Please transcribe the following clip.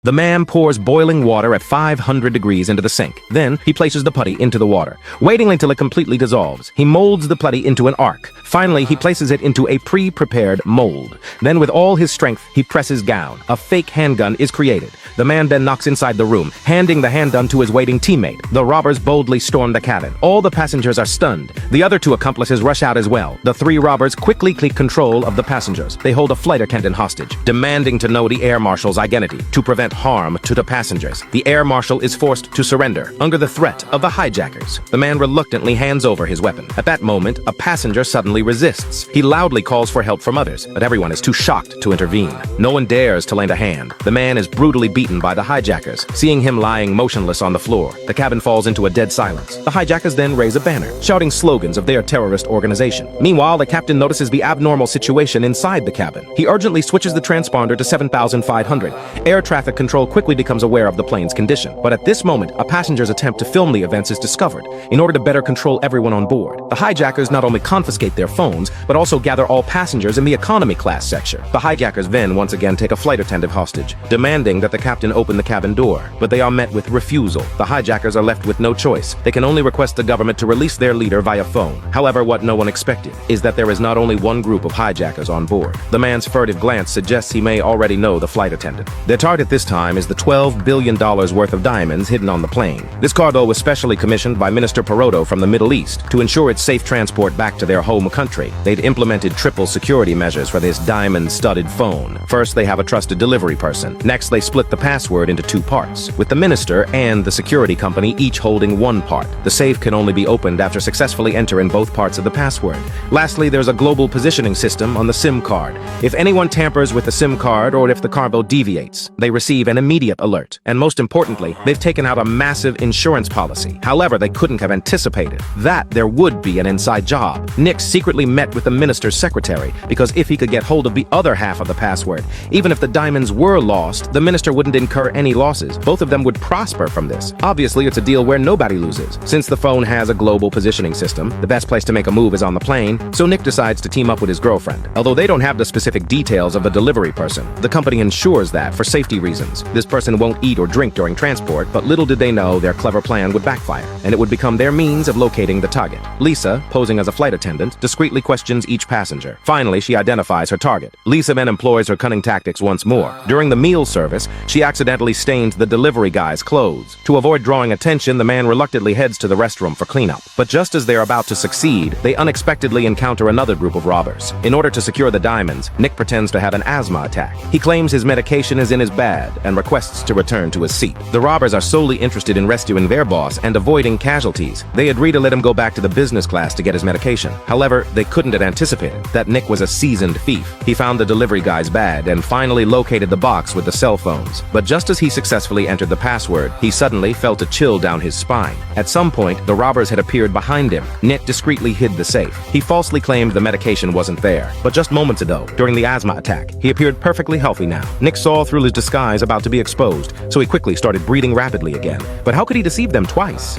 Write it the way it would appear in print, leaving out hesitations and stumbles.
The man pours boiling water at 500 degrees into the sink. Then, he places the putty into the water. Waiting until it completely dissolves, he molds the putty into an arc. Finally, he places it into a pre-prepared mold. Then, with all his strength, he presses down. A fake handgun is created. The man then knocks inside the room, handing the handgun to his waiting teammate. The robbers boldly storm the cabin. All the passengers are stunned. The other two accomplices rush out as well. The three robbers quickly take control of the passengers. They hold a flight attendant hostage, demanding to know the air marshal's identity to prevent harm to the passengers. The air marshal is forced to surrender under the threat of the hijackers. The man reluctantly hands over his weapon. At that moment, a passenger suddenly resists. He loudly calls for help from others, but everyone is too shocked to intervene. No one dares to lend a hand. The man is brutally beaten by the hijackers. Seeing him lying motionless on the floor, the cabin falls into a dead silence. The hijackers then raise a banner, shouting slogans of their terrorist organization. Meanwhile, the captain notices the abnormal situation inside the cabin. He urgently switches the transponder to 7,500. Air traffic control quickly becomes aware of the plane's condition. But at this moment, a passenger's attempt to film the events is discovered. In order to better control everyone on board, the hijackers not only confiscate their phones, but also gather all passengers in the economy class section. The hijackers then once again take a flight attendant hostage, demanding that the captain open the cabin door. But they are met with refusal. The hijackers are left with no choice. They can only request the government to release their leader via phone. However, what no one expected is that there is not only one group of hijackers on board. The man's furtive glance suggests he may already know the flight attendant. Their target this time is the $12 billion worth of diamonds hidden on the plane. This cargo was specially commissioned by Minister Perodo from the Middle East to ensure its safe transport back to their home country. They'd implemented triple security measures for this diamond-studded phone. First, they have a trusted delivery person. Next, they split the password into two parts, with the minister and the security company each holding one part. The safe can only be opened after successfully entering both parts of the password. Lastly, there's a global positioning system on the SIM card. If anyone tampers with the SIM card or if the cargo deviates, they receive an immediate alert. And most importantly, they've taken out a massive insurance policy. However, they couldn't have anticipated that there would be an inside job. Nick secretly met with the minister's secretary because if he could get hold of the other half of the password, even if the diamonds were lost, the minister wouldn't incur any losses. Both of them would prosper from this. Obviously, it's a deal where nobody loses. Since the phone has a global positioning system, the best place to make a move is on the plane, so Nick decides to team up with his girlfriend. Although they don't have the specific details of the delivery person, the company ensures that, for safety reasons, this person won't eat or drink during transport, but little did they know their clever plan would backfire, and it would become their means of locating the target. Lisa, posing as a flight attendant, discreetly questions each passenger. Finally, she identifies her target. Lisa then employs her cunning tactics once more. During the meal service, she accidentally stains the delivery guy's clothes. To avoid drawing attention, the man reluctantly heads to the restroom for cleanup. But just as they're about to succeed, they unexpectedly encounter another group of robbers. In order to secure the diamonds, Nick pretends to have an asthma attack. He claims his medication is in his bag and requests to return to his seat. The robbers are solely interested in rescuing their boss and avoiding casualties. They agree to let him go back to the business class to get his medication. However, they couldn't have anticipated that Nick was a seasoned thief. He found the delivery guy's bag and finally located the box with the cell phones. But just as he successfully entered the password, he suddenly felt a chill down his spine. At some point, the robbers had appeared behind him. Nick discreetly hid the safe. He falsely claimed the medication wasn't there. But just moments ago, during the asthma attack, he appeared perfectly healthy now. Nick saw through his disguise about to be exposed, so he quickly started breathing rapidly again. But how could he deceive them twice?